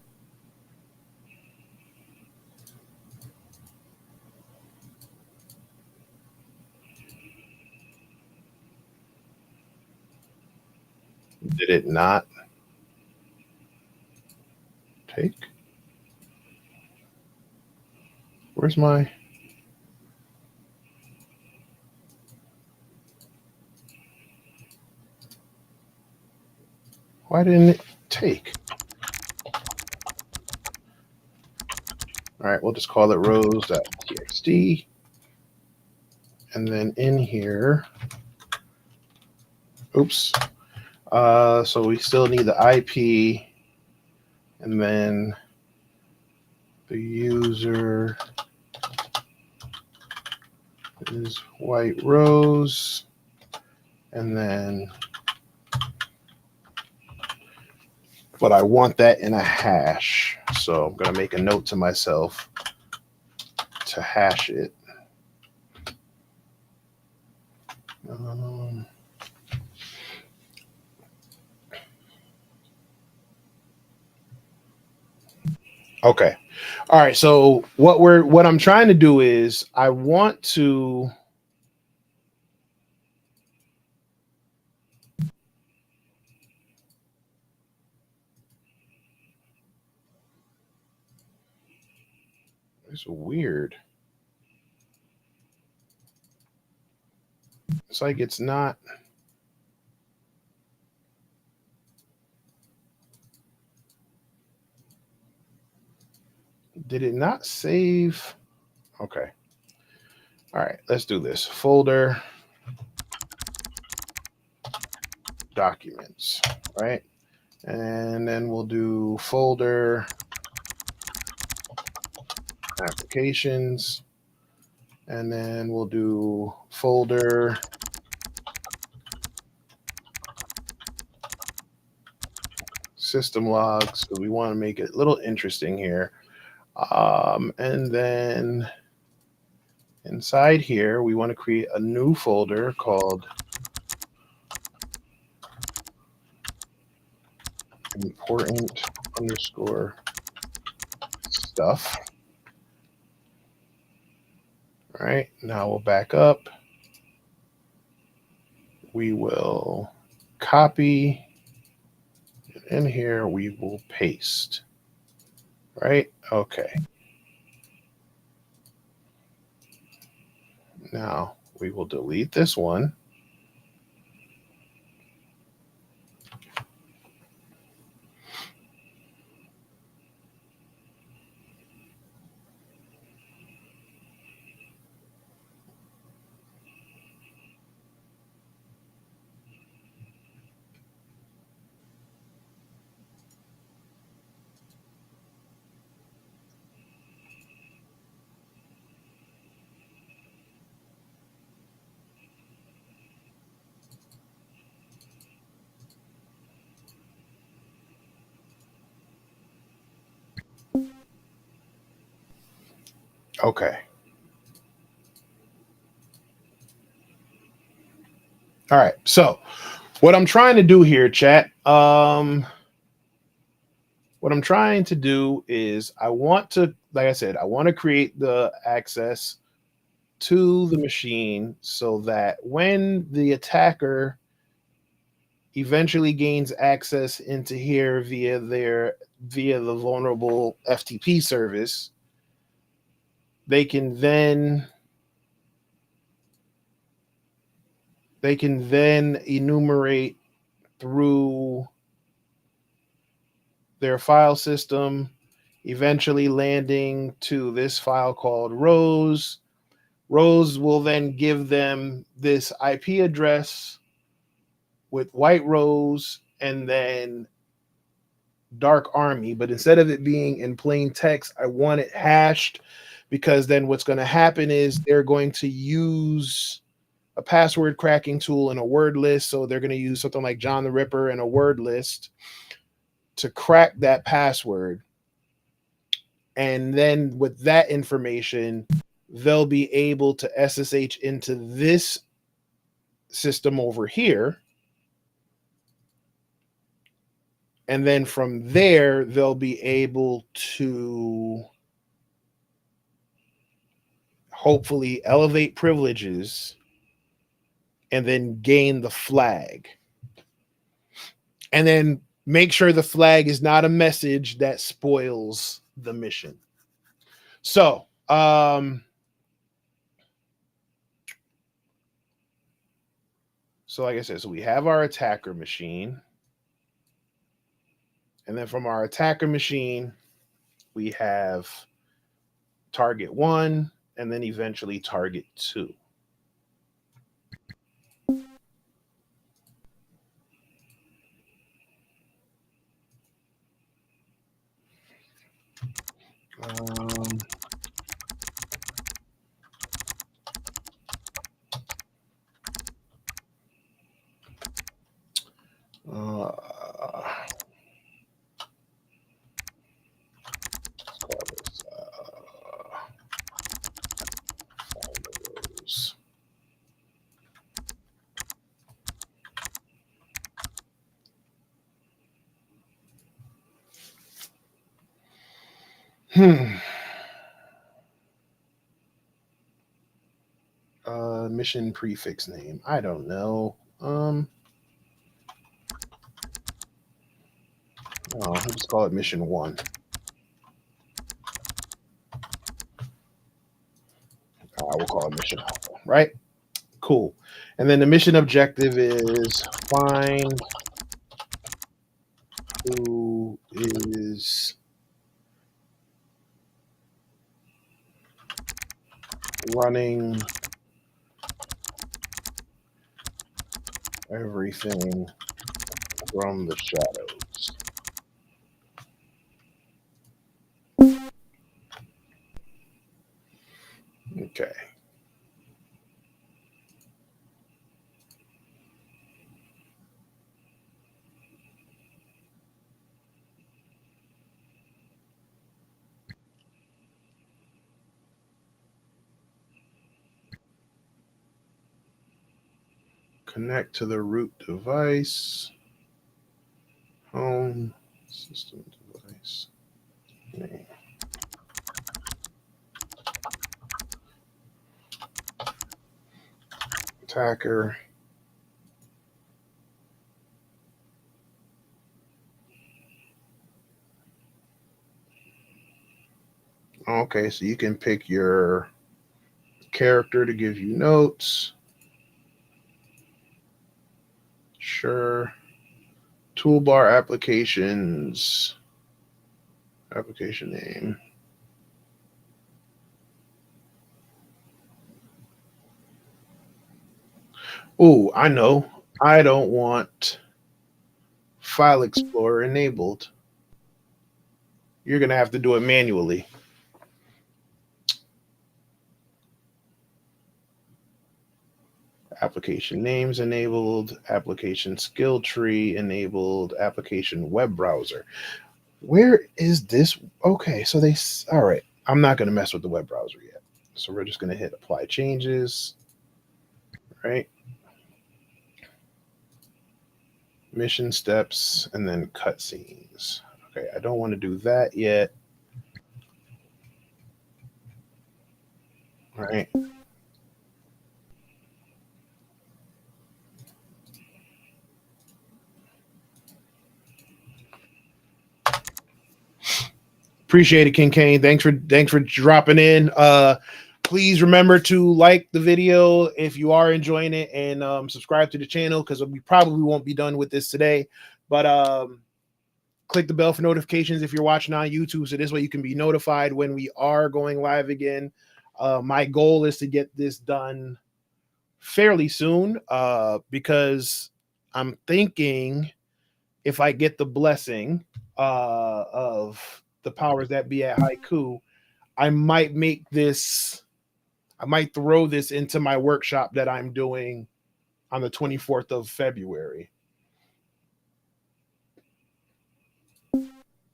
S1: did it not take? Where's my... Why didn't it take? All right, we'll just call it rows.txt. And then in here, oops. So we still need the IP, and then the user is white rose, and then, but I want that in a hash. So I'm going to make a note to myself to hash it. Okay. All right. So what I'm trying to do is I want to it's weird. It's like it's not. Did it not save? Okay. All right, let's do this. Folder documents, right? And then we'll do folder applications. And then we'll do folder system logs, because we want to make it a little interesting here. And then inside here, we want to create a new folder called important underscore stuff. All right, now we'll back up. We will copy. In here, we will paste. Right? Okay. Now we will delete this one. Okay. All right. So what I'm trying to do here, chat, what I'm trying to do is I want to, like I said, I want to create the access to the machine so that when the attacker eventually gains access into here via the vulnerable FTP service, they can then enumerate through their file system, eventually landing to this file called rows. Rows will then give them this IP address with White Rose and then Dark Army, but instead of it being in plain text, I want it hashed, because then what's going to happen is they're going to use a password cracking tool and a word list. So they're going to use something like John the Ripper and a word list to crack that password. And then with that information, they'll be able to SSH into this system over here. And then from there, they'll be able to hopefully elevate privileges and then gain the flag. And then make sure the flag is not a message that spoils the mission. So, like I said, so we have our attacker machine. And then from our attacker machine, we have target 1 and then eventually target 2. Mission prefix name. I don't know. Let's call it mission 1. We'll call it mission Alpha, right? Cool. And then the mission objective is find who is running everything from the shadows. Okay. Connect to the root device. Home system device name. Attacker. Okay, so you can pick your character to give you notes. Sure. Toolbar applications. Application name. Oh, I know. I don't want File Explorer enabled. You're going to have to do it manually. Application names enabled, application skill tree enabled, application web browser. Where is this? Okay, so all right. I'm not going to mess with the web browser yet. So we're just going to hit apply changes, right? Mission steps and then cutscenes. Okay, I don't want to do that yet. All right. Appreciate it, King Kane. Thanks for dropping in. Please remember to like the video if you are enjoying it, and subscribe to the channel, because we probably won't be done with this today. But click the bell for notifications if you're watching on YouTube, so this way you can be notified when we are going live again. My goal is to get this done fairly soon, because I'm thinking if I get the blessing of the powers that be at Haiku, I might make this. I might throw this into my workshop that I'm doing on the 24th of February.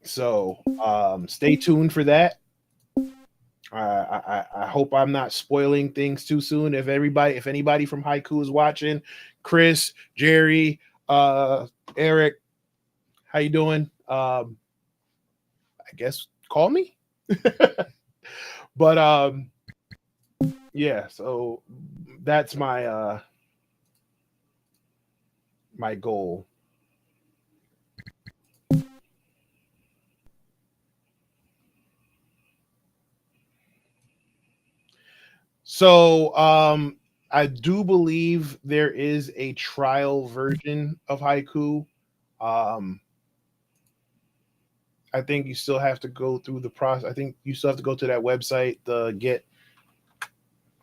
S1: So stay tuned for that. I hope I'm not spoiling things too soon. If anybody from Haiku is watching, Chris, Jerry, Eric, how you doing? I guess call me. But yeah, so that's my goal. So I do believe there is a trial version of Haiku. Um I think you still have to go through the process. I think you still have to go to that website, the get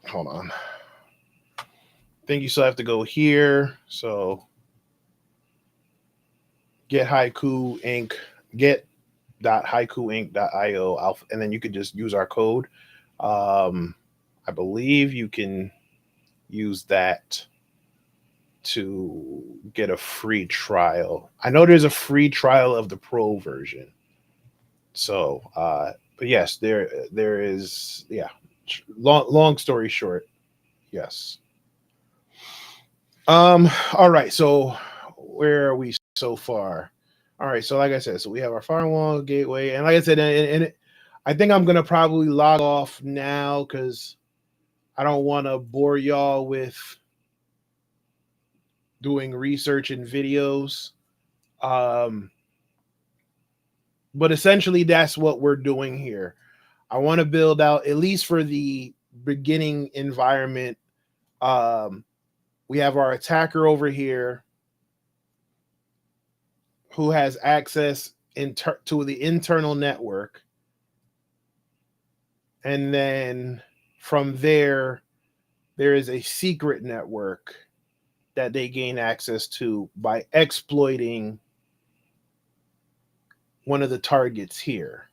S1: hold on. I think you still have to go here. So get haiku inc get.haikuinc.io, and then you could just use our code. um I believe you can use that to get a free trial. I know there's a free trial of the pro version. So but yes, there is, yeah. Long story short, yes. All right, so where are we so far? All right, so like I said, so we have our firewall gateway, and like I said, I think I'm gonna probably log off now because I don't want to bore y'all with doing research and videos. Um, but essentially, that's what we're doing here. I want to build out, at least for the beginning environment. Um, we have our attacker over here who has access to the internal network. And then from there is a secret network that they gain access to by exploiting one of the targets here.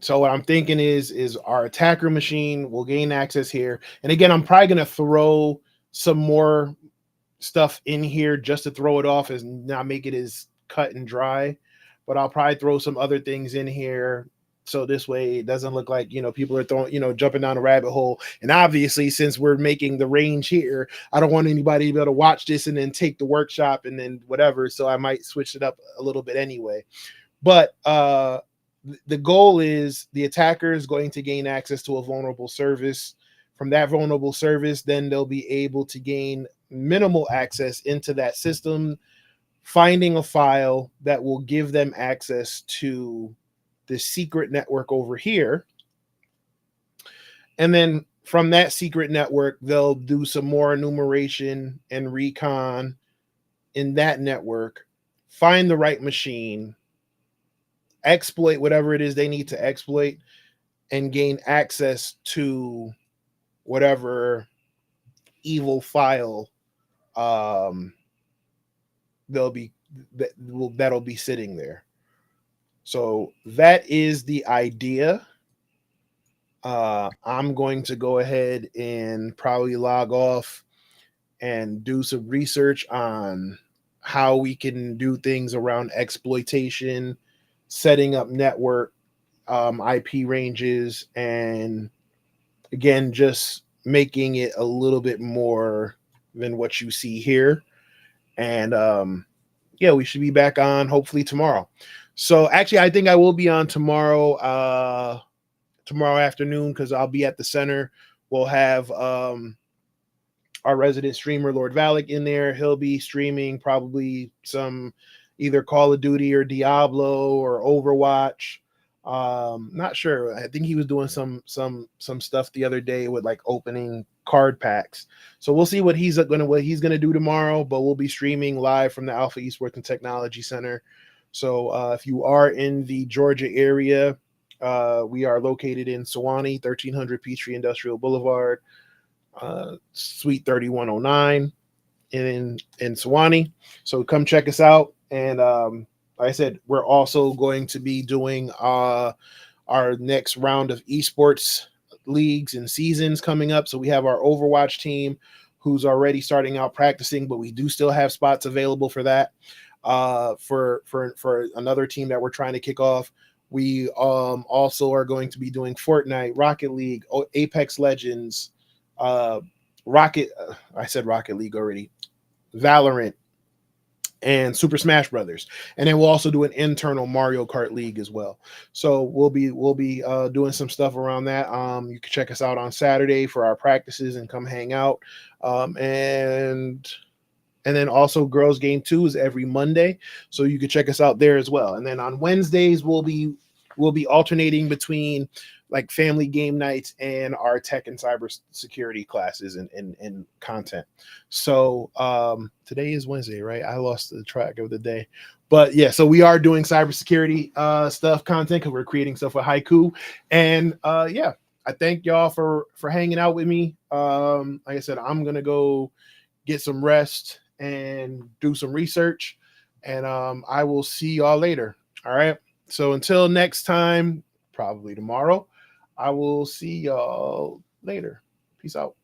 S1: So what I'm thinking is our attacker machine will gain access here. And again, I'm probably going to throw some more stuff in here just to throw it off, as not make it as cut and dry. But I'll probably throw some other things in here so this way it doesn't look like, people are throwing, jumping down a rabbit hole. And obviously, since we're making the range here, I don't want anybody to be able to watch this and then take the workshop and then whatever. So I might switch it up a little bit anyway. But the goal is the attacker is going to gain access to a vulnerable service. From that vulnerable service, then they'll be able to gain minimal access into that system, finding a file that will give them access to the secret network over here. And then from that secret network, they'll do some more enumeration and recon in that network, find the right machine, exploit whatever it is they need to exploit, and gain access to whatever evil file they'll be that'll be sitting there. So that is the idea. I'm going to go ahead and probably log off and do some research on how we can do things around exploitation, setting up network IP ranges, and again, just making it a little bit more than what you see here. And yeah, we should be back on hopefully tomorrow. So actually, I think I will be on tomorrow afternoon because I'll be at the center. We'll have our resident streamer Lord Valak in there. He'll be streaming probably some either Call of Duty or Diablo or Overwatch. Not sure. I think he was doing some stuff the other day with like opening card packs. So we'll see what he's gonna do tomorrow. But we'll be streaming live from the Alpha Esports and Technology Center. So if you are in the Georgia area, we are located in Sewanee, 1300 Peachtree Industrial Boulevard, Suite 3109. in Sewanee. So come check us out. And like I said, we're also going to be doing our next round of esports leagues and seasons coming up. So we have our Overwatch team who's already starting out practicing, but we do still have spots available for that. For another team that we're trying to kick off. We also are going to be doing Fortnite, Rocket League, Apex Legends, Rocket. I said Rocket League already. Valorant, and Super Smash Brothers, and then we'll also do an internal Mario Kart League as well. So we'll be doing some stuff around that. You can check us out on Saturday for our practices and come hang out. And then also Girls Game 2 is every Monday, so you can check us out there as well. And then on Wednesdays we'll be alternating between like family game nights and our tech and cybersecurity classes and content. So today is Wednesday, right? I lost the track of the day. But yeah, so we are doing cybersecurity stuff content because we're creating stuff with Haiku. And yeah, I thank y'all for hanging out with me. Like I said, I'm gonna go get some rest and do some research. And I will see y'all later. All right. So until next time, probably tomorrow, I will see y'all later. Peace out.